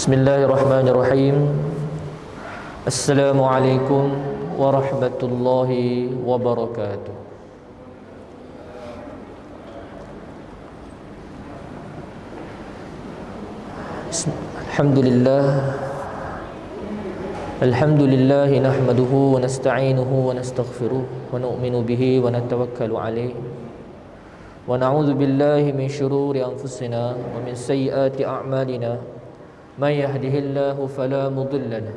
Bismillahirrahmanirrahim. Assalamualaikum warahmatullahi wabarakatuh. Alhamdulillah. Alhamdulillah nahmaduhu wa nasta'inuhu wa nastaghfiruh wa nu'minu bihi wa natawakkalu alayh. Wa na'udzu billahi min shururi anfusina wa min sayyiati a'malina. Man yahdihillahu fala mudilla lahu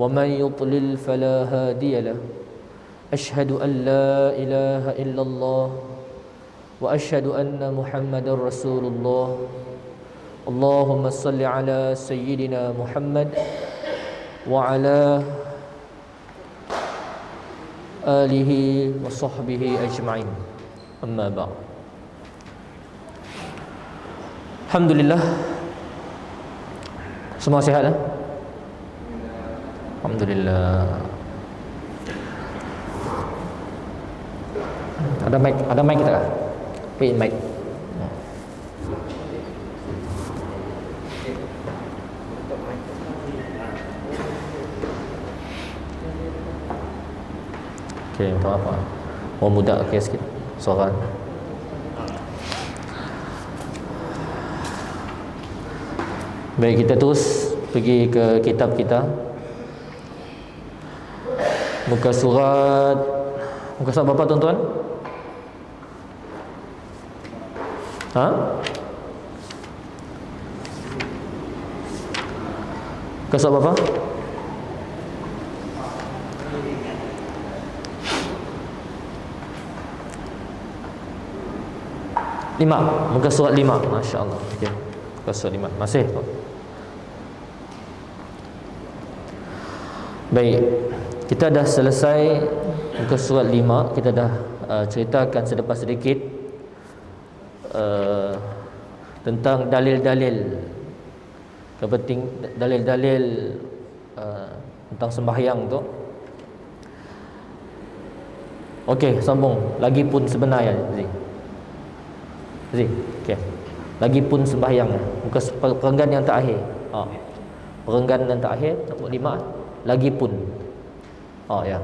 wa man yudlil fala hadiya lahu. Asyhadu an la ilaha illallah wa asyhadu anna Muhammadar Rasulullah. Allahumma salli ala sayyidina Muhammad wa ala alihi wa sahbihi ajma'in. Amma ba'd. Alhamdulillah, semua sihat lah? Alhamdulillah. Ada mic kita kah? Pin mic. Okay, minta maaf. Mau mudah okay, sikit suara. Baik, kita terus pergi ke kitab kita. Muka surat berapa tuan-tuan? Ha? Muka surat berapa? Lima. Muka surat 5. Masya-Allah. Okey. Muka surat 5. Masih tu. Baik, kita dah selesai muka surat 5. Kita dah ceritakan sedepas sedikit tentang dalil-dalil dalil-dalil tentang sembahyang tu. Okey, sambung. Lagipun sebenarnya Zee. Okey. Lagipun sembahyang. Muka perenggan yang terakhir. Perenggan yang terakhir nombor 5. Lagipun. Ya.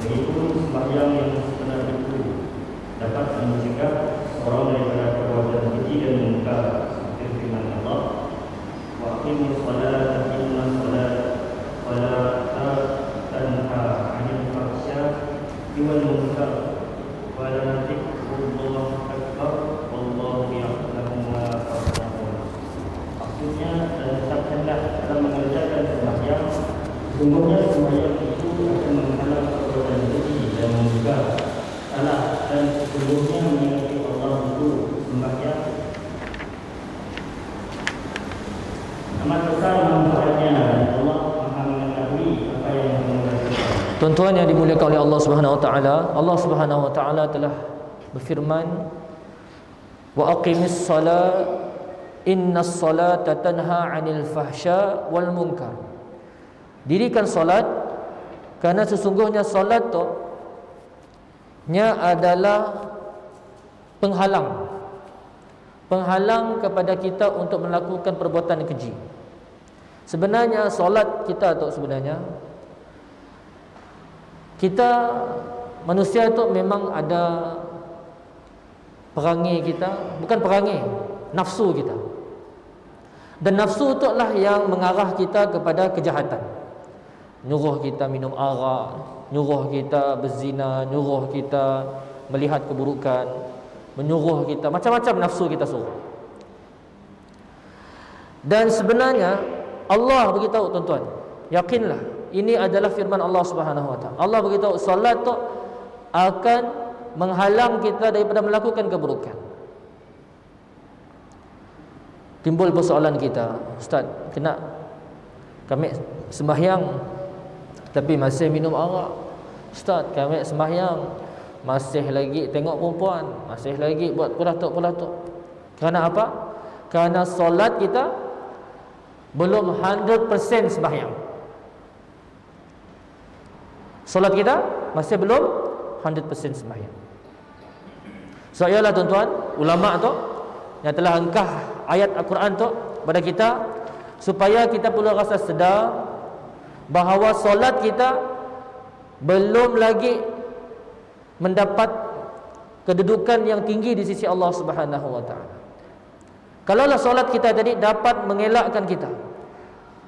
Lagipun sembahyang yang sebenar itu dapat mencegah seorang daripada perbuatan keji dan mungkar seperti firman Allah, wa aqimus salata inna salata tanha 'anil fahsya'i wal munkar wa la tadhkurullaha akbar wallahu ya'lamu ma tasna'un. Maksudnya, ucapkanlah dalam mengerjakan sembahyang, sesungguhnya sembahyang itu akan menghalang perbuatan keji dan mungkar, salah, dan sesungguhnya mengingati Allah itu sembahyang amat besar manfaatnya, dan Allah Maha mengetahui apa yang kamu lakukan. Tuan-tuan yang dimuliakan oleh Allah Subhanahu wa taala, Allah Subhanahu wa taala telah berfirman, wa aqimis salat innas salata tanha 'anil fahsya wal munkar. Dirikan solat, kerana sesungguhnya solat tu nya adalah penghalang kepada kita untuk melakukan perbuatan keji. Sebenarnya solat kita tu kita manusia tu memang ada perangai kita, bukan perangai, nafsu kita. Dan nafsu tu lah yang mengarah kita kepada kejahatan. Nyuruh kita minum arak, nyuruh kita berzina, nyuruh kita melihat keburukan, menyuruh kita macam-macam nafsu kita suruh. Dan sebenarnya Allah beritahu tuan-tuan, yakinlah ini adalah firman Allah Subhanahu wa taala. Allah beritahu solat tu akan menghalang kita daripada melakukan keburukan. Timbul persoalan kita, Ustaz, kami sembahyang tapi masih minum arak. Ustaz, kami sembahyang masih lagi tengok perempuan, masih lagi buat pelatuk-pelatuk. Kerana apa? Kerana solat kita belum 100% sembahyang. Solat kita masih belum 100% sembahyang. So ialah tuan-tuan, ulama tu yang telah angkah ayat Al-Quran tu pada kita, supaya kita perlu rasa sedar bahawa solat kita belum lagi mendapat kedudukan yang tinggi di sisi Allah Subhanahu wa taala. Kalaulah solat kita tadi dapat mengelakkan kita,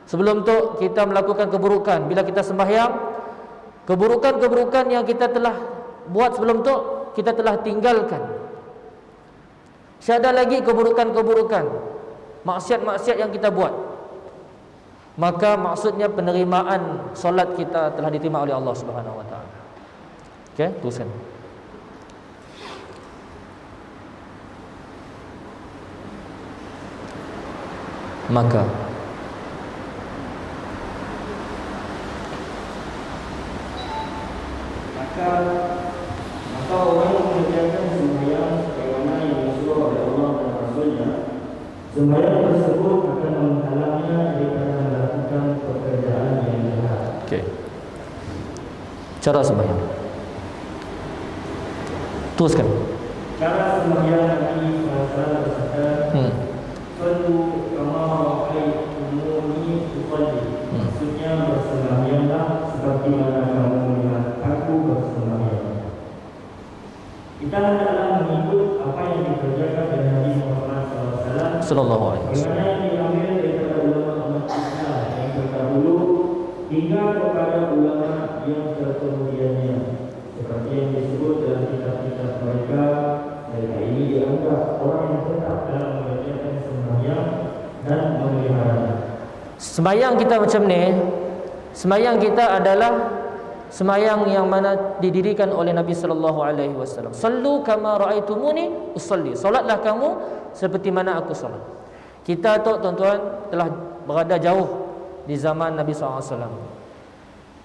sebelum tu kita melakukan keburukan, bila kita sembahyang, keburukan-keburukan yang kita telah buat sebelum tu kita telah tinggalkan. Tiada lagi keburukan-keburukan, maksiat-maksiat yang kita buat, maka maksudnya penerimaan solat kita telah diterima oleh Allah Subhanahu wa taala. Okey, teruskan. Maka orang yang mengerjakan sembahyang sebagaimana yang disuruh oleh Allah dan Rasulnya, sembahyang tersebut akan menghalangnya daripada melakukan pekerjaan yang jahat. Okey. Cara sembahyang. Teruskan. Cara sembahyang Nabi SAW bersabda, "Sallu kama ra'aitumuni usalli." Maksudnya bersembahyanglah seperti mana kamu melihat aku bersembahyang. Kita hendaklah mengikut apa yang dikerjakan oleh Nabi Muhammad SAW, Sallallahu alaihi wasallam. bagaimana yang diambil daripada ulama umat Islam yang terdahulu hingga kepada ulama yang terkemudiannya, seperti yang disebut dalam kitab-kitab mereka. Mereka ini dianggap orang yang tetap dalam mengerjakan sembahyang dan memeliharanya. Sembahyang kita macam ni, sembahyang kita adalah sembahyang yang mana didirikan oleh Nabi sallallahu alaihi wasallam. Sallu kama raaitumuni usalli. Solatlah kamu seperti mana aku solat. Kita tu tuan-tuan telah berada jauh di zaman Nabi sallallahu alaihi wasallam.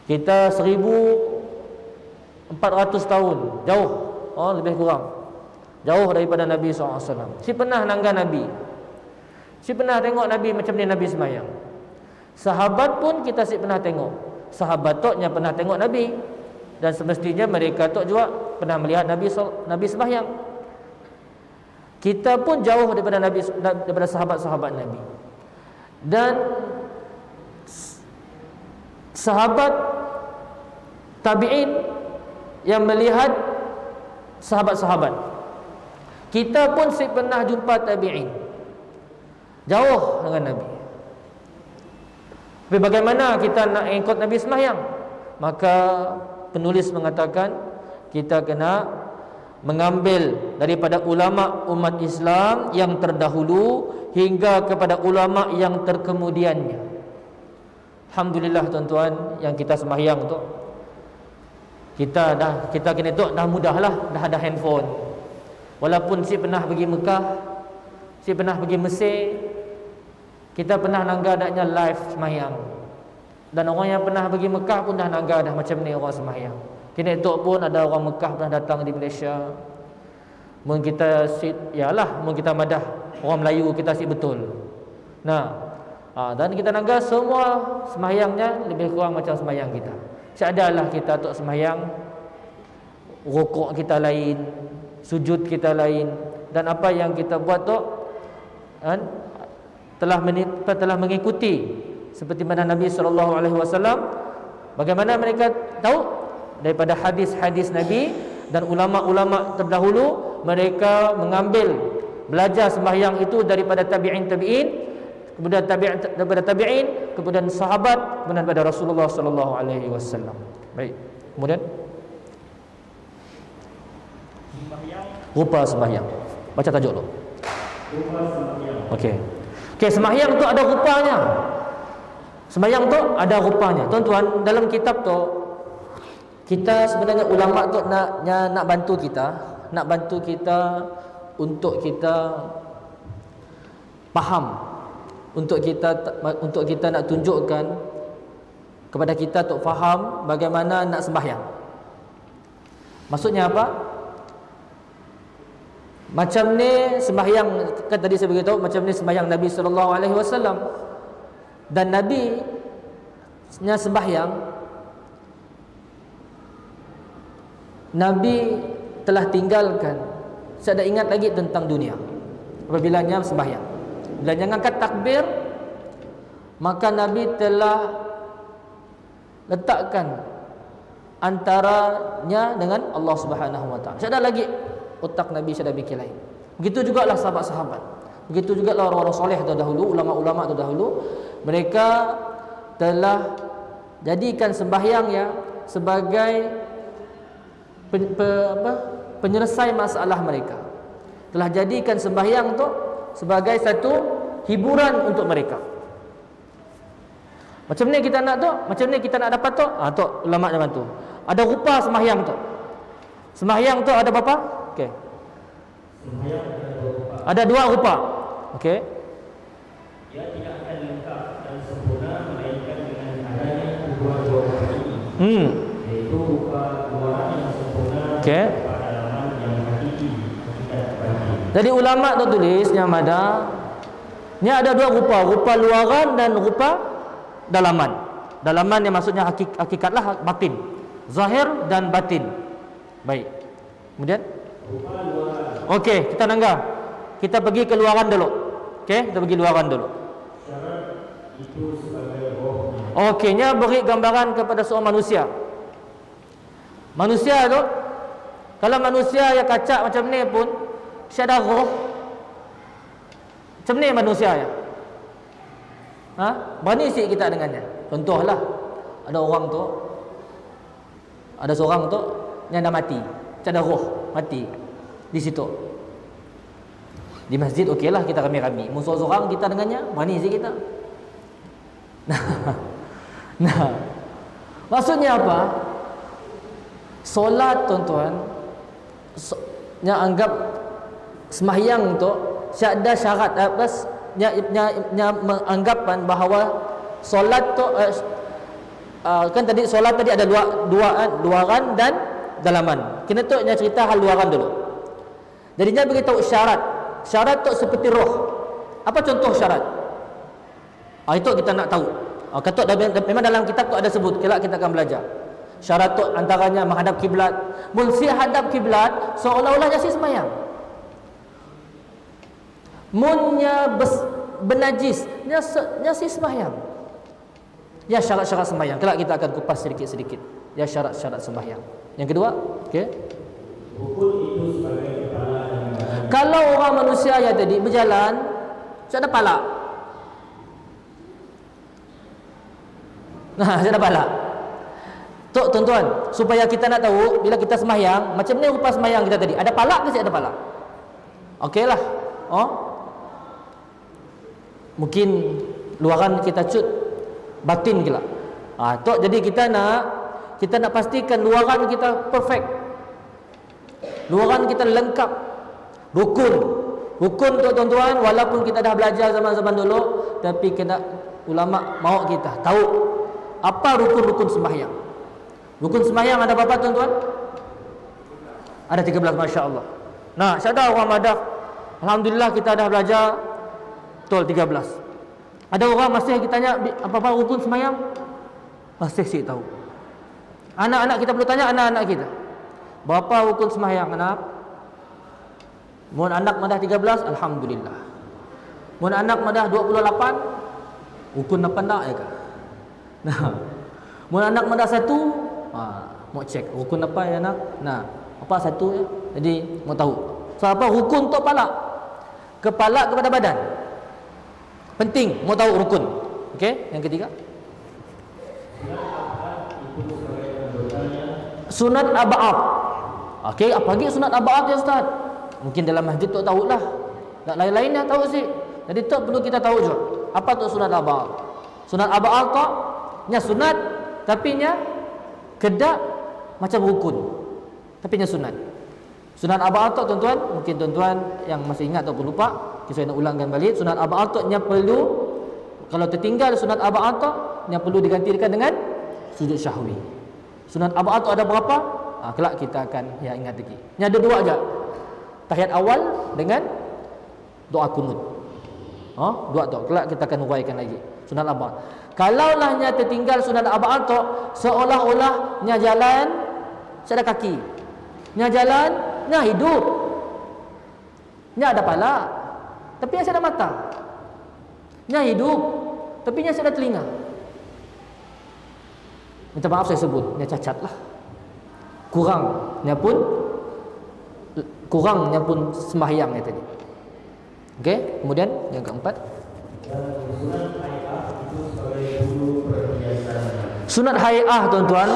Kita 1400 tahun jauh, lebih kurang jauh daripada Nabi SAW. Si pernah nangga Nabi, si pernah tengok Nabi macam ni Nabi sembahyang. Sahabat pun kita si pernah tengok, sahabat tok yang pernah tengok Nabi, dan semestinya mereka tok juga pernah melihat Nabi sembahyang. Kita pun jauh daripada Nabi, daripada sahabat-sahabat Nabi, dan sahabat tabi'in yang melihat sahabat-sahabat. Kita pun pernah jumpa tabi'in, jauh dengan Nabi. Tapi bagaimana kita nak ikut Nabi sembahyang? Maka penulis mengatakan kita kena mengambil daripada ulama umat Islam yang terdahulu hingga kepada ulama yang terkemudiannya. Alhamdulillah tuan-tuan, yang kita sembahyang tu kita kena tu dah mudahlah, dah ada handphone. Walaupun si pernah pergi Mekah, si pernah pergi Mesir, kita pernah nangga adanya live sembahyang. Dan orang yang pernah pergi Mekah pun dah nangga dah macam ni orang sembahyang. Kini tu pun ada orang Mekah pernah datang di Malaysia. Mungkin kita mungkin kita madah orang Melayu kita betul. Dan kita nangga semua sembahyangnya lebih kurang macam sembahyang kita. Seadalah kita tok sembahyang, rukuk kita lain, sujud kita lain, dan apa yang kita buat tu telah mengikuti seperti mana Nabi SAW, bagaimana mereka tahu daripada hadis-hadis Nabi dan ulama-ulama terdahulu. Mereka mengambil belajar sembahyang itu daripada tabi'in, kemudian daripada tabi'in, kemudian sahabat, kemudian daripada Rasulullah SAW. Baik, kemudian rupa sembahyang. Baca tajuk dulu. Rupa sembahyang. Okey, sembahyang tu ada rupanya. Sembahyang tu ada rupanya. Tuan-tuan, dalam kitab tu kita sebenarnya ulama tu nak bantu kita untuk kita faham, untuk kita nak tunjukkan kepada kita untuk faham bagaimana nak sembahyang. Maksudnya apa? Macam ni sembahyang, kan tadi saya beritahu macam ni sembahyang Nabi sallallahu alaihi wasallam. Dan Nabi nya sembahyang, Nabi telah tinggalkan saya dah ingat lagi tentang dunia. Apabila nya sembahyang, bila nya angkat takbir, maka Nabi telah letakkan antaranya dengan Allah Subhanahu wa taala. Saya dah lagi otak Nabi saya dah fikir lain. Begitu jugalah sahabat-sahabat. Begitu jugalah orang-orang soleh terdahulu, ulama-ulama terdahulu, mereka telah jadikan sembahyang ya sebagai penyelesai masalah mereka. Telah jadikan sembahyang tu sebagai satu hiburan untuk mereka. Macam ni kita nak tu, macam ni kita nak dapat tu. Tu ulama zaman tu. Ada rupa sembahyang tu. Sembahyang tu ada berapa? Okey. Sembahyang ada 2 rupa. Ada 2 rupa. Okey. Ia tidak akan lengkap dan sempurna melainkan dengan adanya kedua-dua rupa ini. Iaitu rupa luaran yang sempurna pada dalaman yang hakiki, hakikat batin. Jadi ulama tu tulis yang ada ni ada 2 rupa, rupa luaran dan rupa dalaman. Dalaman yang maksudnya hakikatlah batin. Zahir dan batin. Baik. Kemudian rupa luaran. Okey, kita nangga. Kita pergi ke luaran dulu. Okey, kita pergi luaran dulu. Syarat itu sebagai rohnya. Okeynya beri gambaran kepada seorang manusia. Manusia tu, kalau manusia yang kacak macam ni pun syada roh. Macam ni manusia ya. Berani sikit kita dengannya. Contohlah, ada orang tu, ada seorang tu yang dah mati, ada roh mati di situ. Di masjid okeylah kita rami-rami. Musuh seorang kita dengannya, berani sikit kita. Nah, maksudnya apa? Solat tuan-tuan, yang anggap sembahyang tu ada syarat nya menganggapan bahawa solat tu kan tadi solat tadi ada luaran dan dalaman. Kena tu nya cerita hal luaran dulu. Jadinya beritahu syarat. Syarat tu seperti roh. Apa contoh syarat? Itu kita nak tahu. Kata memang dalam kitab tu ada sebut. Kelak kita akan belajar. Syarat tu antaranya menghadap kiblat. Mun si hadap kiblat seolah-olah jadi sembahyang. Munnya benajis nya si sembahyang. Ya syarat-syarat sembahyang. Kelak kita akan kupas sedikit-sedikit. Ya syarat-syarat sembahyang. Yang kedua, okey. Rukun itu sebagai kepala dan badan. Kalau orang manusia yang tadi berjalan, saya ada pala. Saya ada pala. Tok tuan-tuan, supaya kita nak tahu bila kita sembahyang, macam ni rupa sembahyang kita tadi. Ada pala ke tak ada pala? Okeylah. Mungkin luaran kita cut, batin pula. Tok jadi kita nak pastikan luaran kita perfect. Luaran kita lengkap. Rukun tu tuan-tuan, walaupun kita dah belajar zaman-zaman dulu, tapi kena ulama mahu kita tahu apa rukun-rukun sembahyang. Rukun sembahyang ada berapa tuan-tuan? Ada 13, masya-Allah. Nah, syada orang madah. Alhamdulillah kita dah belajar betul 13. Ada orang masih kita tanya apa-apa rukun sembahyang? Masih sih tahu. Anak-anak kita perlu tanya anak-anak kita. Berapa rukun sembahyang anak? Mun anak madah 13, alhamdulillah. Mun anak madah 28, rukun apa nak ya kah? Nah. Mun anak madah 1, mau cek rukun apa ya anak? Nah, apa 1 ya? Jadi mau tahu. So apa rukun tu kepala kepada badan. Penting mau tahu rukun. Okey, yang ketiga. Sunat ab'ad. Okey, apa lagi sunat ab'ad ya ustaz? Mungkin dalam masjid tu tahulah. Tak lain-lainnya tahu sih. Jadi tu perlu kita tahu juga. Apa tu sunat ab'ad? Sunat ab'ad tu nya sunat tapi nya kedak macam rukun. Tapi nya sunat. Sunat ab'ad tu tuan-tuan, mungkin tuan-tuan yang masih ingat ataupun lupa, saya nak ulangkan balik. Sunat ab'ad tu nya perlu, kalau tertinggal sunat ab'ad tu nya perlu digantikan dengan sujud syahwi. Sunat ab'ad tu ada berapa? Kelak kita akan ingat lagi. Nya ada 2 aja. Tahiyat awal dengan doa kunut. 2 tu. Kelak kita akan uraikan lagi. Sunat ab'ad. Kalaulah nya tertinggal sunat ab'ad tu, seolah-olah nya jalan sada kaki. Nya jalan, nya hidup. Nya ada pala, tapi nya ada mata. Nya hidup, tapi nya ada telinga. Minta maaf saya sebut, nya cacat lah. Kurangnya pun sembahyangnya tadi. Okey, kemudian yang keempat, sunat hai'ah itu sebagai bulu perhiasan. Sunat hai'ah, tuan-tuan.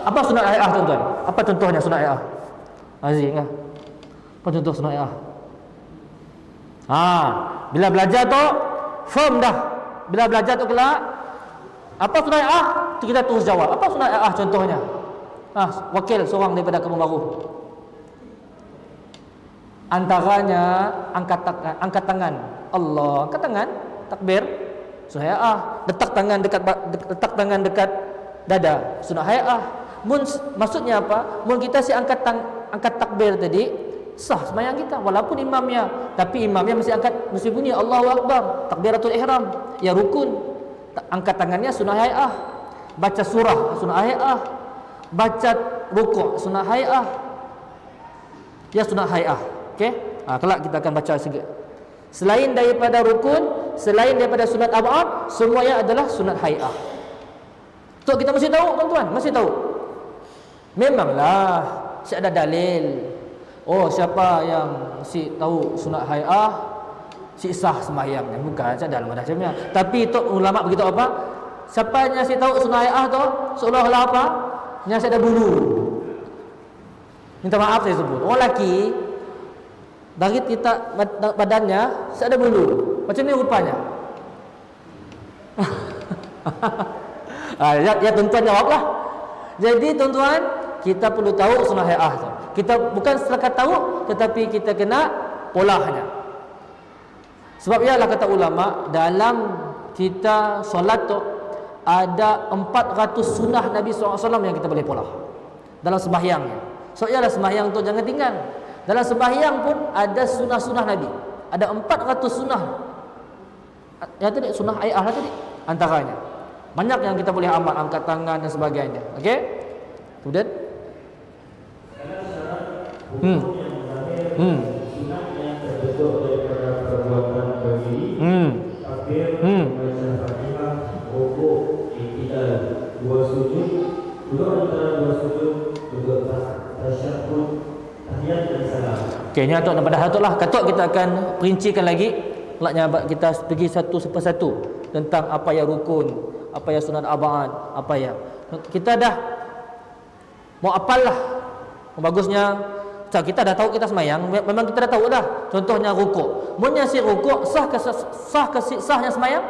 Apa sunat hai'ah, tuan-tuan? Apa contohnya sunat hai'ah? Aziz, ingat? Apa contoh sunat hai'ah? Bila belajar tu firm dah. Bila belajar tu kelak, apa sunat hai'ah? Tu kita terus jawab. Apa sunat hai'ah contohnya? Wakil seorang daripada kamu baru. Antaranya angkat tangan. Allah, angkat tangan, takbir. Sunat hai'ah. Letak tangan dekat dada. Sunat hai'ah. Maksudnya apa? Mun kita angkat takbir tadi, sah sembahyang kita walaupun imamnya, tapi imamnya mesti bunyi Allahu Akbar, takbiratul ihram, ya rukun. Angkat tangannya sunat hai'ah. Baca surah sunat hai'ah. Baca rukuk sunat hai'ah. Ya sunat hai'ah. Okey? Kelak kita akan baca sikit. Selain daripada rukun, selain daripada sunat ab'ad, semuanya adalah sunat hai'ah. Tu kita mesti tahu, tuan-tuan, mesti tahu. Memanglah ada dalil. Siapa yang tahu sunat hai'ah, sah sembahyangnya. Bukan dalam macamnya. Tapi tu ulama begitu apa? Siapa yang tahu sunat hai'ah tu seolah-olah apa? Yang ada bulu. Minta maaf saya sebut. Orang lelaki dari kita badannya ada bulu. Macam ni rupanya. Ya tuan-tuan jawablah. Jadi tuan-tuan, kita perlu tahu sunat hai'ah tu. Kita bukan setakat tahu, tetapi kita kena polahnya. Sebab ialah kata ulama, dalam kita solat tu ada 400 sunnah Nabi SAW yang kita boleh polah dalam sembahyangnya. So ialah sembahyang tu jangan tinggal. Dalam sembahyang pun ada sunnah-sunnah Nabi. Ada 400 sunnah. Yang tadi sunnah hai'ah lah tadi antaranya. Banyak yang kita boleh amal, angkat tangan dan sebagainya. Okey? Kemudian sunat yang terbentuk daripada perbuatan berdiri, takbir, membaca Fatihah, rukuk, i'tidal, dua sujud, duduk antara dua sujud, duduk tasyahud, tahiyat dan salam. Okey, ni atuk pada hal lah. Katuk kita akan perincikan lagi. Kelaknya kita pergi satu persatu tentang apa yang rukun, apa yang sunat ab'ad, apa yang kita dah mau apal lah. Bagusnya kita dah tahu kita semayang, memang kita dah tahu dah. Contohnya rukuk. Munnya si rukuk sahnya semayang?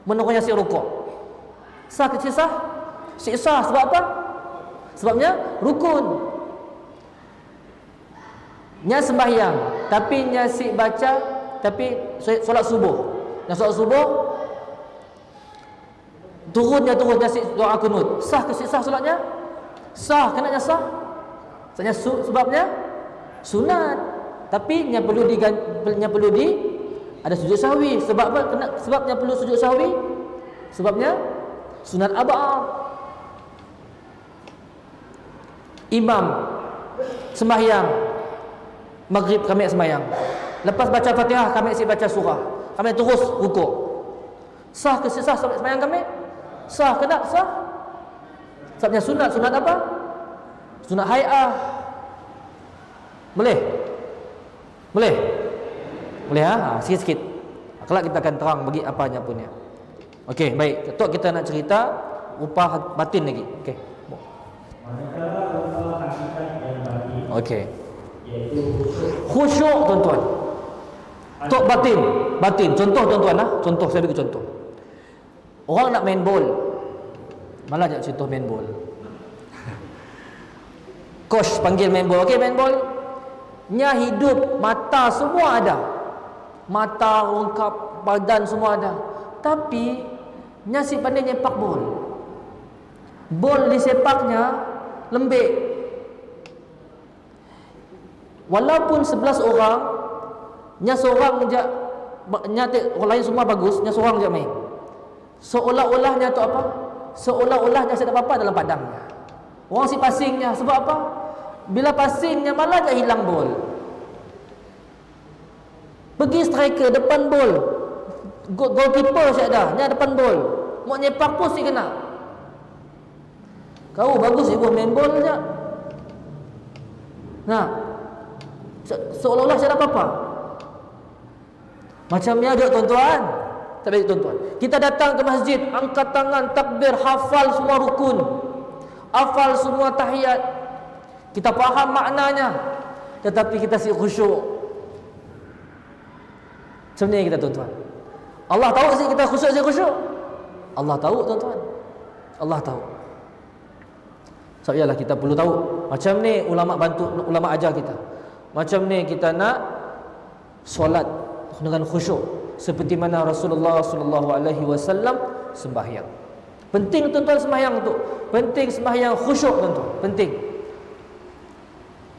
Menurutnya si rukuk. Sah ke si sah? Si sah sebab apa? Sebabnya rukun. Nya sembahyang, tapi nya si baca, tapi solat subuh. Nya solat subuh turunnya si doa kunut. Sah ke si sah solatnya? Sah, kenanya sah? Sebabnya sunat, tapi nya perlu ada sujud sahwi. Sebab apa? Sebabnya perlu sujud sahwi. Sebabnya sunat ab'ad. Imam sembahyang maghrib, kami sembahyang. Lepas baca Fatihah kami baca surah. Kami terus rukuk. Sah ke sah sembahyang kami? Sah, kena sah. Sebabnya sunat apa? Sunat hai'ah. Boleh? Boleh sikit-sikit. Kelak kita akan terang bagi apanya punya. Okey, baik. Ketuk kita nak cerita rupa batin lagi. Okey. Manakala rupa hakikat yang batin. Okey. Iaitu khusyuk, tuan-tuan. Tok batin. Contoh tuan-tuan lah. Contoh, saya bagi contoh. Orang nak main bol. Malah jangan contoh main bol. Coach panggil main bol. Okey, main bol. Nya hidup, mata semua ada. Mata, lengkap, badan semua ada. Tapi nya si pandai nyepak bol. Bol disepaknya lembek. Walaupun 11 orang, nya seorang je, nya orang lain semua bagus, nya seorang je main. Seolah-olahnya tu apa? Seolah-olahnya tak ada apa-apa dalam padangnya. Orang si passingnya. Sebab apa? Bila passingnya malah dia hilang bol. Pergi striker depan gol. Goalkeeper saya dah, ni depan gol. Mau nyepak pun si kena. Kau bagus ibu main bola saja. Nah, seolah-olah saya apa-apa. Macamnya ada tuan-tuan. Tak baik tuan-tuan. Kita datang ke masjid, angkat tangan, takbir, hafal semua rukun, hafal semua tahiyat. Kita faham maknanya, tetapi kita si khusyuk. Macam ni kita tuan-tuan. Allah tahu sih kita khusyuk si khusyuk. Allah tahu tuan-tuan. Allah tahu. So iyalah kita perlu tahu. Macam ni ulama bantu, ulama ajar kita. Macam ni kita nak solat dengan khusyuk seperti mana Rasulullah sallallahu alaihi wasallam sembahyang. Penting tuan-tuan sembahyang tu. Penting sembahyang khusyuk tuan-tuan. Penting.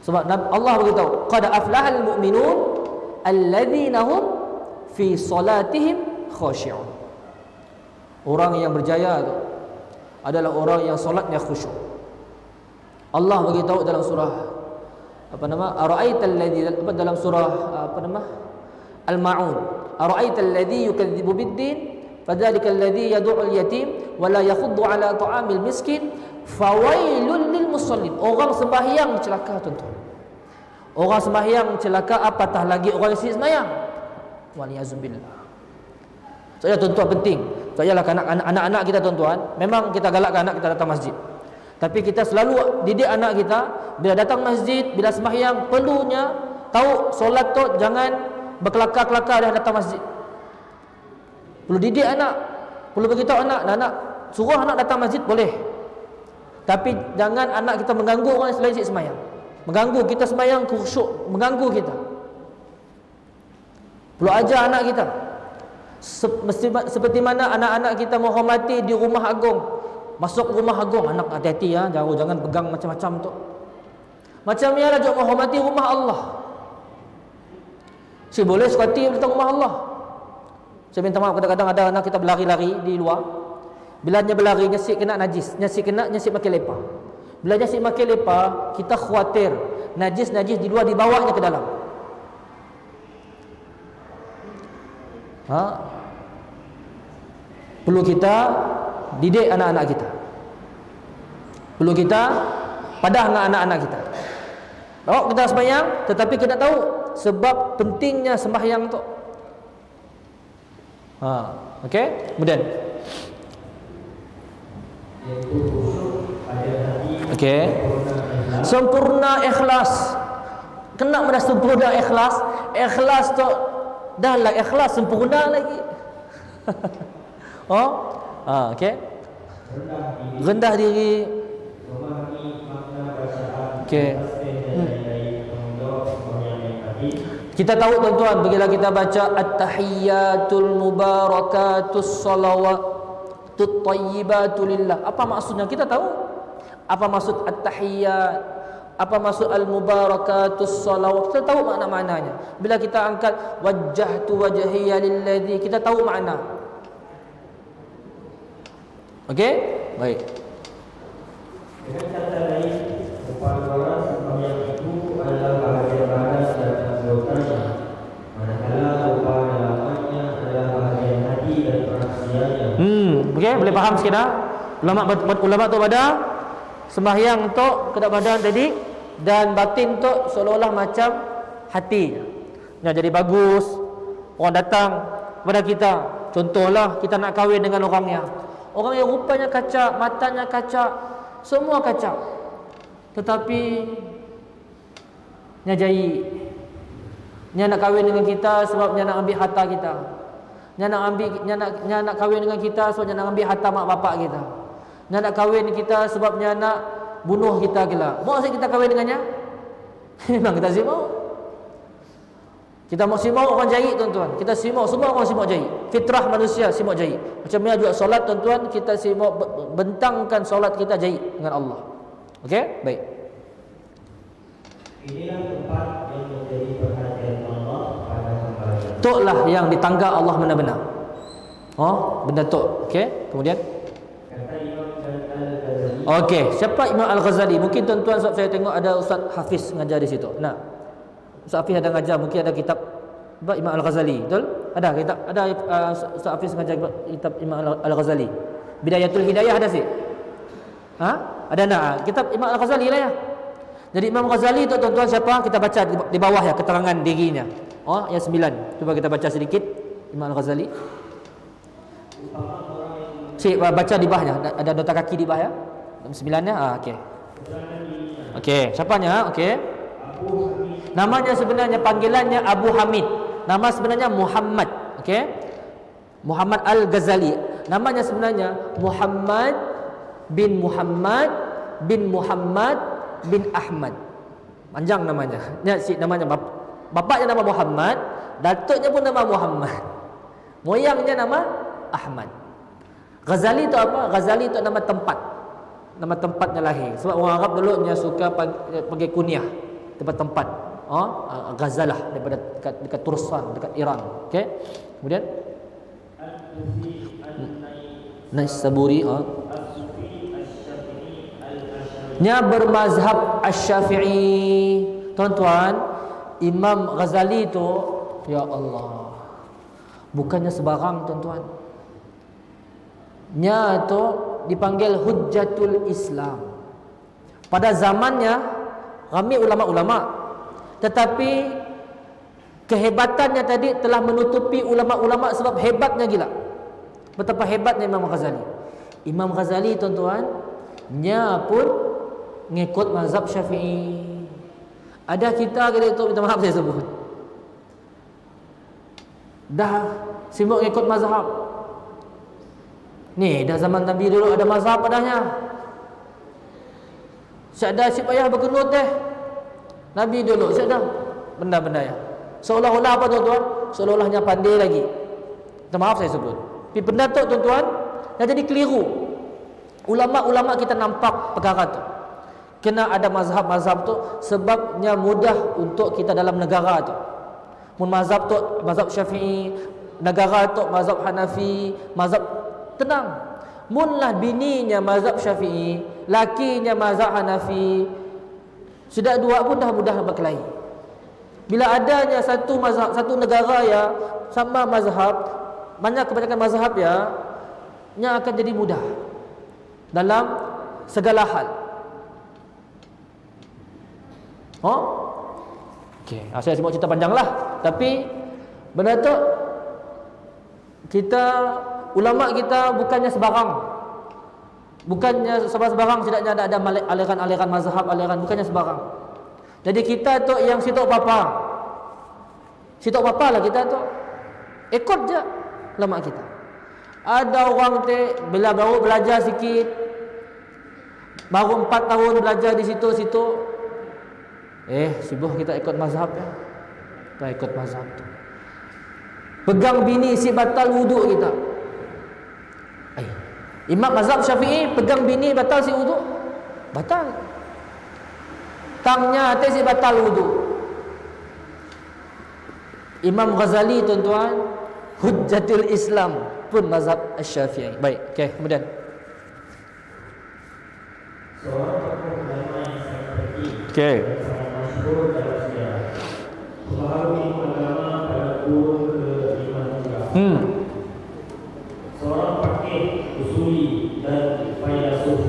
Sebab Allah beritahu, qad aflahal mu'minun alladzina hum fi salatihim khashi'un. Orang yang berjaya tu adalah orang yang solatnya khusyuk. Allah beritahu dalam surah ara'aital ladzi dalam surah Al-Ma'un, ara'aital ladzi yukadzibu bid-din fadzalikal ladzi yad'u al-yatim wa la yakhuddu 'ala ta'amil miskin fawailul lil musallin. Orang sembahyang celaka tuan-tuan. Orang sembahyang celaka, apatah lagi orang yang sembahyang. Waliyazubillah. So ya tuan-tuan penting. So ialah anak-anak kita tuan-tuan, memang kita galakkan anak kita datang masjid. Tapi kita selalu didik anak kita bila datang masjid, bila sembahyang, perlunya tahu solat tu jangan berkelakar-kelakar dah datang masjid. Perlu didik anak, perlu beritahu anak suruh anak datang masjid boleh. Tapi jangan anak kita mengganggu orang selain si sembahyang. Mengganggu kita sembahyang khusyuk, mengganggu kita. Perlu ajar anak kita. Seperti mana anak-anak kita menghormati di rumah agung. Masuk rumah agung, anak hati-hati ya, jangan pegang macam-macam tu. Macam ni lah juga menghormati rumah Allah. Si boleh sekati datang rumah Allah. Saya minta maaf, kadang-kadang ada anak kita berlari-lari di luar. Bila dia berlari, nyasik kena najis, nyasik makin lepas. Bila nyasik makin lepas, kita khawatir najis di luar dibawanya ke dalam. Perlu kita didik anak-anak kita. Perlu kita padah dengan anak-anak kita. Bawa kita sembahyang, tetapi kita tahu sebab pentingnya sembahyang tu. Okey, kemudian. Okey. Sempurna ikhlas. Kena pada sempurna ikhlas. Ikhlas tu dah lah ikhlas sempurna lagi. Okey. Rendah diri. Okey. Kita tahu tuan-tuan, bila kita baca at-tahiyyatul mubarakatus salawatut thayyibatu lillah, apa maksudnya? Kita tahu apa maksud at-tahiyyat, apa maksud al-mubarakatus salawat. Kita tahu makna-maknanya. Bila kita angkat wajjahtu wajhiya lilladzi, kita tahu makna. Okey? Baik. Dengan kata lain, kepada sembahyang itu adalah bahagian badan dan anggotanya, manakala rupa dalamannya adalah bahagian hati dan perhatiannya. Okey, boleh faham sikit dah? Ulama tu pada sembahyang tu kedap badan tadi dan batin tu seolah-olah macam hati. Yang jadi bagus. Orang datang kepada kita, contohlah kita nak kahwin dengan orangnya. Orang yang rupanya kacak, matanya kacak, semua kacak. Tetapi nya jai. Nya nak kahwin dengan kita sebab nya nak ambil harta kita. Nya nak kahwin dengan kita sebab nya nak ambil harta mak bapak kita. Nya nak kahwin kita sebab nya nak bunuh kita gila. Mau kita kahwin dengannya? Memang kita mau. Kita mau simak orang jahit tuan-tuan. Kita simak semua orang simak jahit. Fitrah manusia simak jahit. Macam mana juga solat tuan-tuan, kita simak bentangkan solat kita jahit dengan Allah. Okey? Baik. Inilah tempat yang menjadi perhatian Allah pada hamba-Nya. Itulah yang ditangga Allah benar-benar. Benda tu. Okey? Kemudian Kata Imam Al-Ghazali. okey, siapa Imam Al-Ghazali? Mungkin tuan-tuan sebab saya tengok ada Ustaz Hafiz ngajar di situ. Nah, Ustaz Hafiz ada ngajar, mungkin ada kitab Imam Al-Ghazali, betul? Ada kitab, ada Ustaz Hafiz mengajar kitab Imam Al-Ghazali. Bidayatul Hidayah ada sih? Ha? Ada nak? Kitab Imam Al-Ghazali lah ya. Jadi Imam Ghazali itu tuan-tuan siapa? Kita baca di bawah ya keterangan dirinya. Oh, yang 9. Cuba kita baca sedikit Imam Al-Ghazali. Cik baca di bawahnya. Ada nota kaki di bawah ya. 9-nya. Okey. Okey, siapanya? Okey. Namanya sebenarnya, panggilannya Abu Hamid. Nama sebenarnya Muhammad. Okey. Muhammad Al-Ghazali. Namanya sebenarnya Muhammad bin Muhammad bin Muhammad bin Ahmad. Panjang namanya. Namanya bapaknya nama Muhammad, datuknya pun nama Muhammad. Moyangnya nama Ahmad. Ghazali itu apa? Ghazali itu nama tempat. Nama tempatnya lahir. Sebab orang Arab dulunya suka panggil kunyah tempat-tempat. Ghazalah daripada dekat Tursan, dekat Iran. Okey. Kemudian Naisaburi nya bermazhab Asy-Syafi'i. Tuan-tuan, Imam Ghazali itu, ya Allah, bukannya sebarang tuan-tuan. Nya itu dipanggil Hujjatul Islam. Pada zamannya ramai ulama-ulama, tetapi kehebatannya tadi telah menutupi ulama-ulama sebab hebatnya gila. Betapa hebatnya Imam Ghazali. Imam Ghazali tuan-tuan, nya pun ngikut mazhab Syafi'i. Ada kita itu, minta maaf saya sebut, dah sibuk ngikut mazhab. Ni dah zaman Nabi dulu ada mazhab padanya. Syada si payah berkenut Nabi dulu syada benda-benda ya. Seolah-olah apa tuan-tuan? Seolah-olahnya pandai lagi. Minta maaf saya sebut. Tapi benda tu tuan-tuan dah jadi keliru. Ulama-ulama kita nampak perkara tu. Kena ada mazhab-mazhab tu sebabnya mudah untuk kita dalam negara tu. Mun mazhab tu mazhab Syafi'i, negara tu mazhab Hanafi, mazhab tenang. Munlah bininya mazhab Syafi'i, lakinya mazhab Hanafi, sudah dua pun dah mudah berkelahi. Bila adanya satu mazhab, satu negara ya sama mazhab, banyak kebanyakan mazhab ya, nya akan jadi mudah dalam segala hal. Okey, saya sebut cerita panjang lah. Tapi benda tu kita, ulama kita bukannya sebarang. Bukannya sebarang, tidaknya ada aliran-aliran mazhab, aliran, bukannya sebarang. Jadi kita tu yang sitok papa. Sitok papa lah kita tu. Ikut je ulama kita. Ada orang bila baru belajar sikit, baru 4 tahun belajar di situ-situ, sibuk kita ikut mazhab ya. Kita ikut mazhab tu. Pegang bini si batal wuduk kita. Imam mazhab Syafi'i pegang bini batal si wuduk. Batal. Tangnya si batal wuduk. Imam Ghazali tuan-tuan, Hujjatul Islam pun mazhab Asy-Syafi'i. Baik, okey, kemudian okey. Memahami agama pada kurun ke-5 Hijrah. Seorang fakih, usuli dan filosof.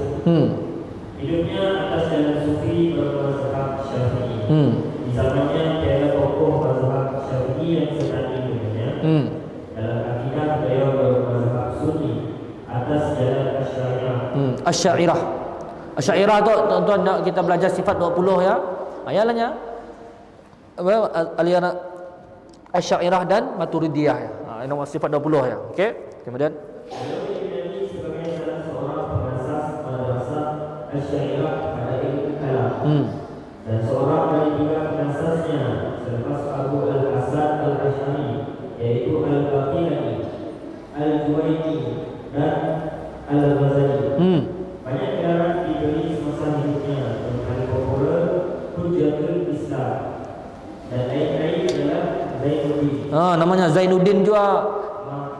Hidupnya atas jalan sufi bermazhab Syafi'i. Di zamannya tiada tokoh mazhab Syafi'i yang sedang hidupnya. Dalam akidah beliau bermazhab Sunni atas jalan Asy'ariyah. Asy'ariyah tu tuan-tuan nak kita belajar sifat 20 ya. Ayalahnya aliran Asy'ariyah dan Maturidiyah ya. Nombor sifat 20 ya. Okey. Kemudian sebagai salah seorang pengasas madrasah Asy'ariyah pada ilmu kalam. Dan seorang dari 3 pengasasnya selepas Abu Al-Hasan Al-Asy'ari, yaitu Al-Baqillani, Al-Juwayni dan Al-Ghazali. Banyak gelaran diberi semasa hidupnya yang paling populer Hujjatul Islam dan lain-lain adalah Zainuddin. Namanya Zainuddin juga.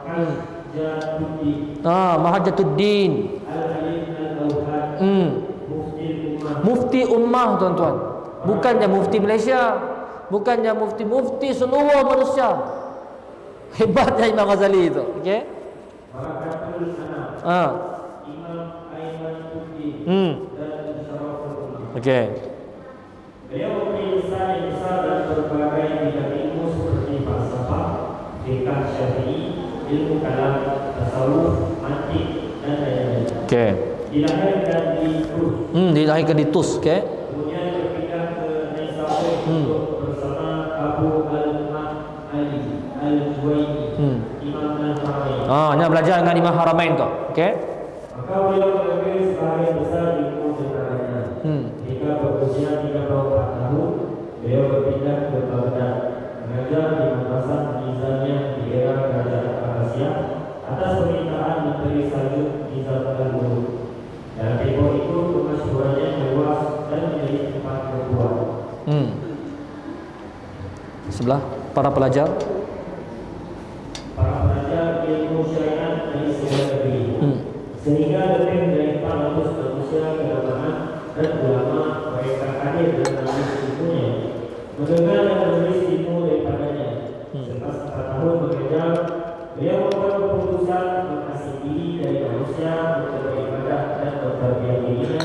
Mahajatuddin. Mahajatuddin. Al-Alim Al-Awhad. Mufti Ummah tuan-tuan. Bukannya mufti Malaysia. bukannya mufti seluruh manusia. Hebatnya Imam Ghazali itu. Okey. Barakatul Anam, Imam Aiman Tuti dan Syaraful. Okey. Beliau mempunyai usaha yang besar dan berbagai bidang ilmu seperti falsafah, fikih Syafi'i, ilmu kalam, tasawuf, mantiq dan lain-lain. Okey. Dilahirkan di Tus. Dilahirkan di Tus, okey. Kemudian berpindah ke Naisabur untuk bersama Abu Al-Ali Al-Juwaini, Imam Al-Haramain. Nak belajar dengan Imam Haramain tu. Okey. Maka beliau mengambil sebahagian besar ilmu tentaranya. Jika berusia 34 tahun, beliau berpindah ke Baghdad, mengajar di madrasah Nizamiyah di era Kerajaan Abbasiyah atas permintaan Menteri Saljuk Nizam al-Muluk. Dalam tempoh itu kemasyhurannya meluas dan menjadi tempat perbuatan. Sebelah para pelajar. Para pelajar ilmu syariat dari segala negeri, sehingga lebih dari 400 manusia keagamaan dan ulama mereka hadir dan menulis ilmunya, mendengar dan menulis ilmu daripadanya. Selepas 4 tahun mengajar, beliau membuat keputusan mengasihi diri dari manusia untuk beribadah dan bertarbiyah dirinya,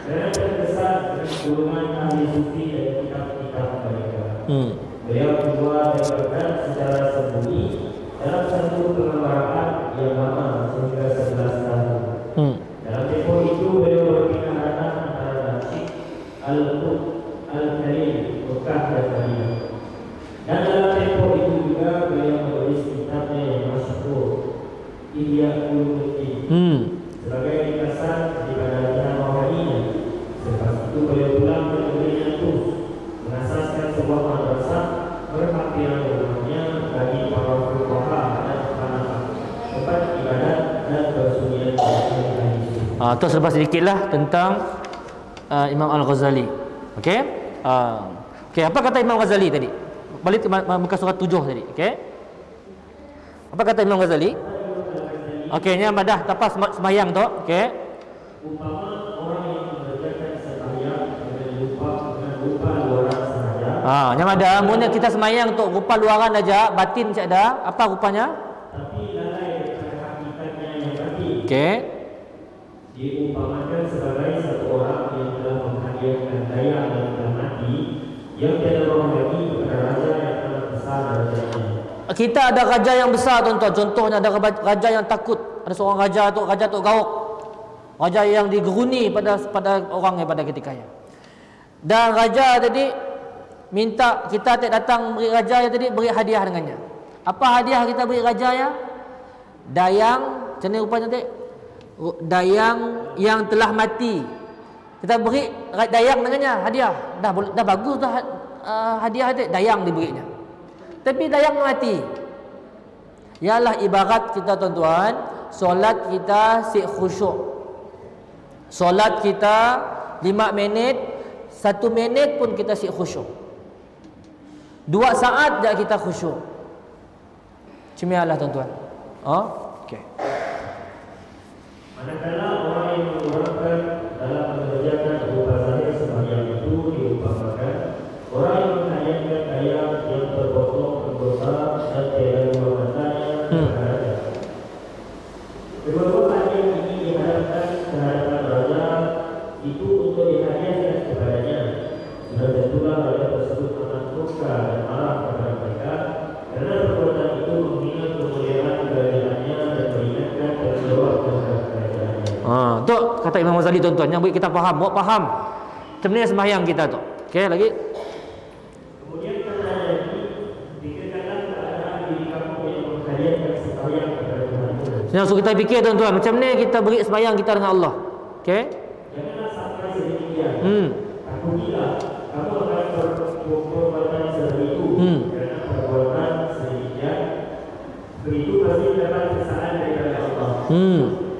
karena terkesan dengan golongan ahli sufi dan kitab-kitab mereka. Beliau keluar dari Baghdad secara sembunyi dalam satu pengembaraan yang lama sehingga 11 tahun. Dalam tempoh itu beliau berpindah datang antara Damsyik, Al-Qud, Al-Khalil, Mekah dan Madinah. Dan dalam tempoh itu juga beliau menulis kitabnya yang masyhur, Ihya Ulumuddin, sebagai ringkasan daripada Kitab Rohaninya. Selepas itu beliau pulang ke negerinya Tus, mengasaskan sebuah madrasah berpakaian rumahnya bagi para fuqaha dan ulama, tempat ibadat dan persunyian Tu selepas sedikitlah tentang Imam Al-Ghazali. Okey. Okey, apa kata Imam Ghazali tadi? Balik ke muka surat 7 tadi. Okey. Apa kata Imam Ghazali? Okey, ni dah tapas sembahyang tu. Okey. Umpama orang yang mengerjakan sembahyang dengan rupa luaran sahaja. Yang ada amunnya kita sembahyang untuk rupa luaran aja, batin tak ada. Apa rupanya? Tapi lalai daripada hakikatnya yang batin. Okey. Diumpamakan sebagai satu orang yang telah menghadiahkan daya yang telah mati, yang tiada roh lagi kepada raja yang telah besar darjatnya. Kita ada raja yang besar tuan-tuan. Contohnya ada raja yang takut. Ada seorang raja tu Gauk. Raja yang digeruni pada orangnya pada ketikanya. Dan raja tadi minta kita datang beri raja yang tadi beri hadiah dengannya. Apa hadiah kita beri raja ya? Dayang, macam ni rupanya tadi. Dayang yang telah mati. Kita beri dayang dengannya hadiah. Dah bagus dah hadiah tadi, dayang diberinya. Tapi dayang mati. Ialah ibarat kita tuan-tuan, solat kita si khusyuk. Solat kita 5 minit, 1 minit pun kita si khusyuk. 2 saat dah kita khusyuk. Cemialah tuan-tuan. Okey. Manakala orang yang mengurangkan dalam mengerjakan rupa zahir sembahyang itu diumpamakan orang yang menghayatkan daya yang terpotong anggota dan tiada dua matanya berhadapan. Kedua-dua hadiah ini dihadapkan kehadapan raja itu untuk dihadiahkan kepadanya. Sudah tentulah raja tersebut amat murka dan marah kepada mereka kerana perbuatan itu menghina kemuliaan kerajaannya dan meringankan tanggungjawab terhadap kerajaannya. Tu kata Imam Ghazali tuan-tuan, yang bagi kita faham, buat faham. Macam ni sembahyang kita tu. Okey, lagi. Kemudian kata lagi, dikatakan keadaan diri kamu yang menghadiahkan sembahyang kepada Tuhan. Langsung kita fikir tuan-tuan, macam ni kita beri sembahyang kita dengan Allah. Okey? Janganlah sampai sedemikian. Takutilah kamu akan perbuatan seperti itu. Kerana perbuatan sedemikian itu pasti dapat kesalahan daripada Allah.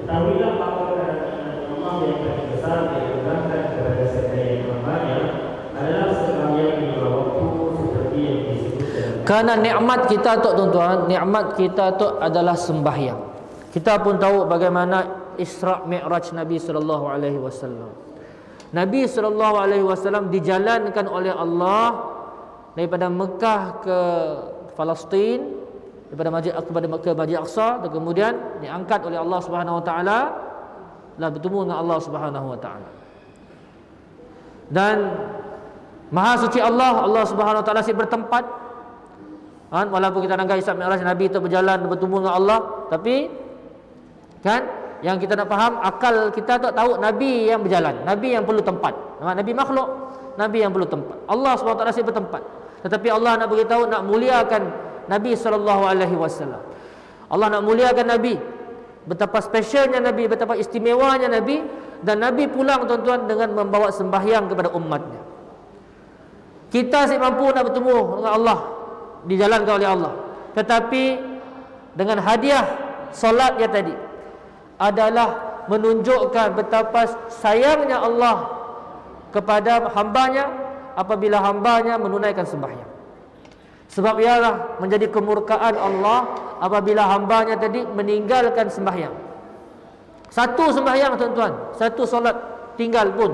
Ketahuilah bahawa kerajaan Allah yang paling besar yang diberikan kepada sekalian hambanya adalah sembahyang di bawah waktu seperti yang disebutkan. Kerana nikmat kita tu tuan-tuan, nikmat kita tu adalah sembahyang. Kita pun tahu bagaimana Isra' Mi'raj Nabi sallallahu alaihi wasallam. Nabi sallallahu alaihi wasallam dijalankan oleh Allah daripada Mekah ke Palestin, daripada Mekah ke Masjid Aqsa, dan kemudian diangkat oleh Allah Subhanahu Wa Taala, lah bertemu dengan Allah Subhanahu Wa Taala. Dan Maha suci Allah Subhanahu Wa Taala si bertempat. Walaupun kita anggap Isra Mi'raj Nabi itu berjalan bertemu dengan Allah, tapi kan yang kita nak faham, akal kita tak tahu Nabi yang berjalan, Nabi yang perlu tempat. Nabi makhluk, Nabi yang perlu tempat. Allah Subhanahu Wa Taala si bertempat. Tetapi Allah nak beritahu, nak muliakan Nabi sallallahu alaihi wasallam. Allah nak muliakan Nabi, betapa spesialnya Nabi, betapa istimewanya Nabi. Dan Nabi pulang tuan-tuan dengan membawa sembahyang kepada umatnya. Kita si mampu nak bertemu dengan Allah, dijalankan oleh Allah, tetapi dengan hadiah solatnya tadi adalah menunjukkan betapa sayangnya Allah kepada hambanya apabila hambanya menunaikan sembahyang. Sebab ialah menjadi kemurkaan Allah apabila hambanya tadi meninggalkan sembahyang. Satu sembahyang tuan-tuan, satu solat tinggal pun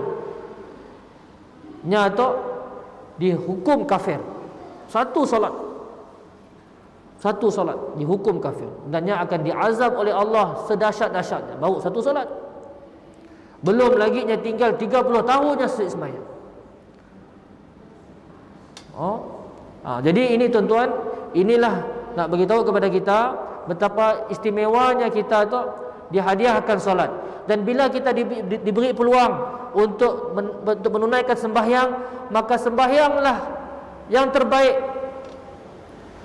nyata dihukum kafir. Satu solat dihukum kafir, dan yang akan diazab oleh Allah sedahsyat-dahsyatnya. Baru satu solat, belum lagi nya tinggal 30 tahunnya sembahyang. Jadi ini tuan-tuan, inilah nak beritahu kepada kita betapa istimewanya kita tu dihadiahkan solat. Dan bila kita diberi peluang untuk menunaikan sembahyang, maka sembahyanglah yang terbaik.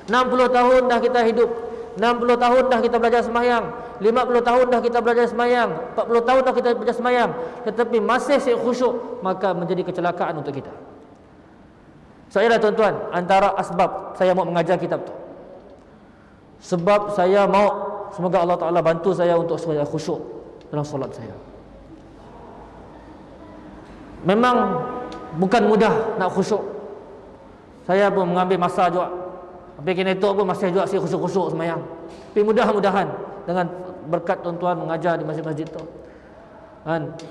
60 tahun dah kita hidup, 60 tahun dah kita belajar sembahyang, 50 tahun dah kita belajar sembahyang, 40 tahun dah kita belajar sembahyang, tetapi masih khusyuk, maka menjadi kecelakaan untuk kita. Saya tuan-tuan, antara asbab saya mau mengajar kitab tu, sebab saya mau semoga Allah Ta'ala bantu saya untuk saya khusyuk dalam solat saya. Memang bukan mudah nak khusyuk. Saya pun mengambil masa juga. Tapi kena itu pun masih juga khusyuk-khusyuk semayang. Tapi mudah-mudahan dengan berkat tuan-tuan mengajar di masjid-masjid itu,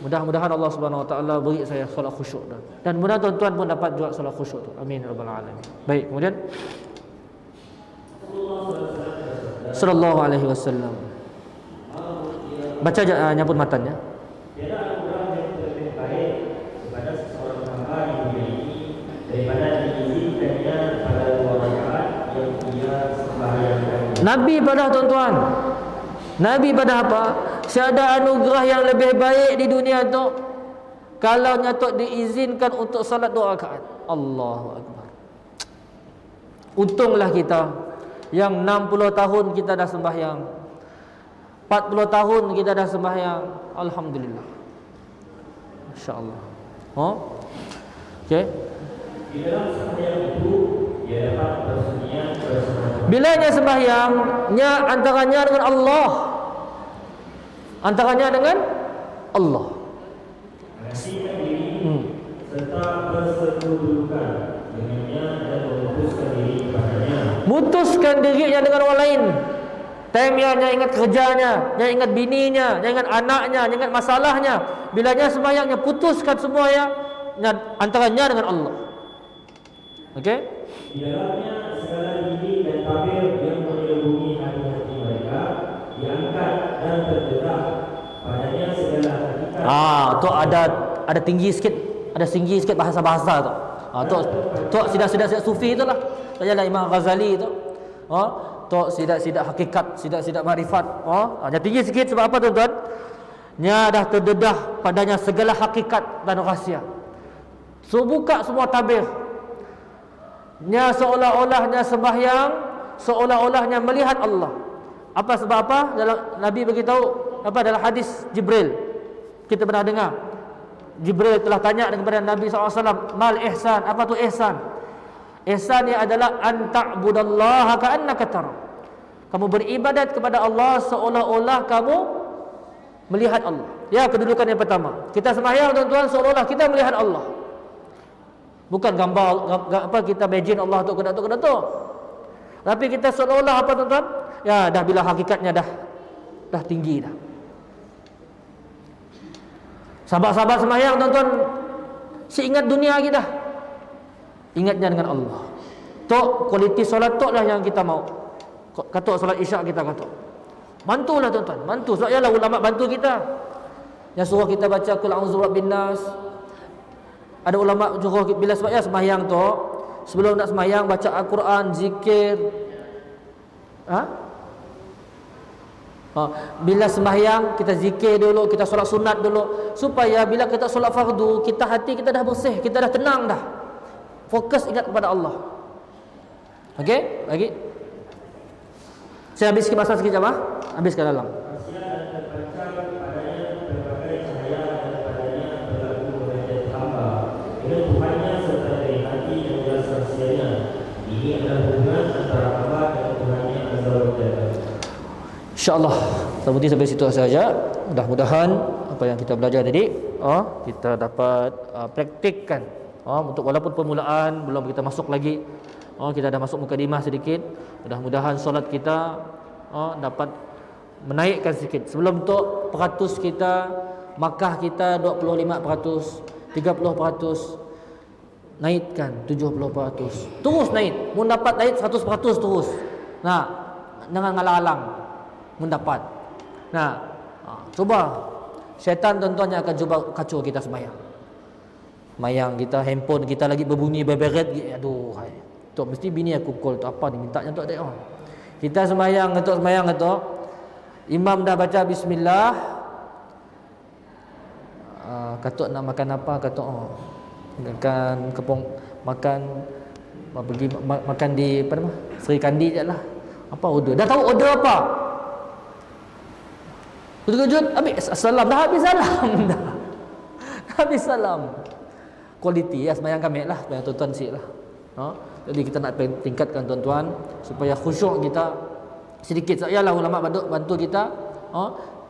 mudah-mudahan Allah Subhanahu Wa Taala beri saya solat khusyuk, dan mudah tuan-tuan pun dapat juga solat khusyuk tu. Amin ya rabbal alamin. Baik, kemudian sallallahu alaihi wasallam. Baca nyabut matanya. Tiada anugerah yang lebih baik kepada seseorang hamba yang memiliki daripada diizinkannya pada 2 rakaat yang ia sembahyangkan. Nabi pada tuan-tuan, Nabi pada apa? Tiada anugerah yang lebih baik di dunia tu kalau nyatok diizinkan untuk salat 2 rakaat. Allahu akbar. Untunglah kita yang 60 tahun kita dah sembahyang, 40 tahun kita dah sembahyang. Alhamdulillah, insya-Allah. Okey. Di dalam sembahyang itu ia dapat bersedia bersama. Bilanya sembahyangnya antaranya dengan Allah, antaranya dengan Allah. Mengasihkan diri serta bersekutukan dengannya dan memutuskan diri kepadanya. Mutuskan dirinya dengan orang lain. Time yang ingat kerjanya, yang ingat bininya, yang ingat anaknya, yang ingat masalahnya. Bilanya sembahyangnya putuskan semua yang antaranya dengan Allah. Okey? Di dalamnya segala diri dan tabir yang menyelubungi hati-hati mereka diangkat dan terdedah padanya segala hakikat. Tu ada tinggi sikit bahasa-bahasa tu. Tu sidak-sidak sufi itulah. Sajalah Imam Ghazali tu. Tok sidak-sidak hakikat, sidak-sidak makrifat. Dia tinggi sikit sebab apa tuan-tuan? Nya dah terdedah padanya segala hakikat dan rahsia. So buka semua tabir. Nya seolah-olahnya sembahyang, seolah-olahnya melihat Allah. Apa sebab apa? Dalam Nabi beritahu apa dalam hadis Jibril. Kita pernah dengar. Jibril telah tanya kepada Nabi SAW, mal ihsan, apa tu ihsan? Ihsan ni adalah anta'budallaha ka'annaka tara. Kamu beribadat kepada Allah seolah-olah kamu melihat Allah. Ya, kedudukan yang pertama. Kita sembahyang tuan-tuan seolah-olah kita melihat Allah. Bukan gambar apa kita imagine Allah tu kedatuk. Tapi kita seolah-olah apa tuan-tuan? Ya, dah bila hakikatnya dah tinggi dah. Sahabat-sahabat sembahyang tuan-tuan, seingat dunia lagi dah. Ingatnya dengan Allah. Tok kualiti solat tok lah yang kita mau. Katok solat isyak kita katok. Bantulah tuan-tuan, bantu. Sebab yalah ulama bantu kita. Yang suruh kita baca qul a'udzu birabbin nas. Ada ulama suruh bila sebab ya sembahyang tu, sebelum nak sembahyang baca Al-Quran, zikir. Bila sembahyang kita zikir dulu, kita solat sunat dulu, supaya bila kita solat fardu, kita hati kita dah bersih, kita dah tenang dah. Fokus ingat kepada Allah. Okey, lagi. Saya habis sikit masa sikit jemaah. Habiskan dalam. InsyaAllah seperti sampai situ saja. Mudah-mudahan apa yang kita belajar tadi kita dapat praktikkan untuk walaupun permulaan, belum kita masuk lagi, kita dah masuk mukadimah sedikit. Mudah-mudahan solat kita dapat menaikkan sedikit. Sebelum tu peratus kita Makkah kita 25%, 30%, naikkan 70%. Terus naik. Mun dapat naik 100% terus. Nah, jangan ngalang-alang. Mendapat. Nah, cuba syaitan tuan-tuan yang akan cuba kacau kita sembahyang. Sembahyang kita, handphone kita lagi berbunyi berberet, aduh hai. Tok mesti bini aku call tu apa ni mintanya tok dia. Kita sembahyang ketok. Imam dah baca bismillah. Katok nak makan apa katok makan kepong, makan pergi makan di apa nama? Sri Kandi jelah. Apa order? Dah tahu order apa? Kejut habis salam dah habis salam dah. Habis salam. Kualiti ya sembahyang kami lah, sembahyang tuan-tuan siklah. Jadi kita nak tingkatkan tuan-tuan supaya khusyuk kita sedikit. Yalah ulama bantu kita.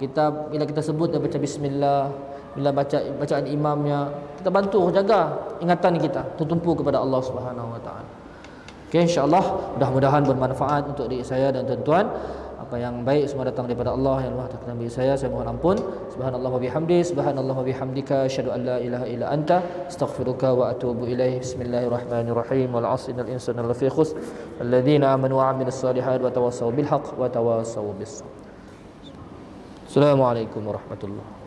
Kita bila kita sebut dan baca bismillah, bila baca bacaan imamnya, kita bantu jaga ingatan kita tertumpu kepada Allah Subhanahu wa taala. Okey, insya-Allah mudah-mudahan bermanfaat untuk diri saya dan tuan-tuan. Apa yang baik semua datang daripada Allah, yang Allah takdirkan bagi saya mohon ampun. Subhanallah wa bihamdi, subhanallah wa bihamdika, asyhadu an la ilaha illa anta, astaghfiruka wa atubu ilaih. Bismillahirrahmanirrahim. Wal 'asri innal insana lafi khusr, alladziina amanu wa 'amilus solihati wa tawassaw bil haqq wa tawassaw bis sabr. Assalamualaikum warahmatullahi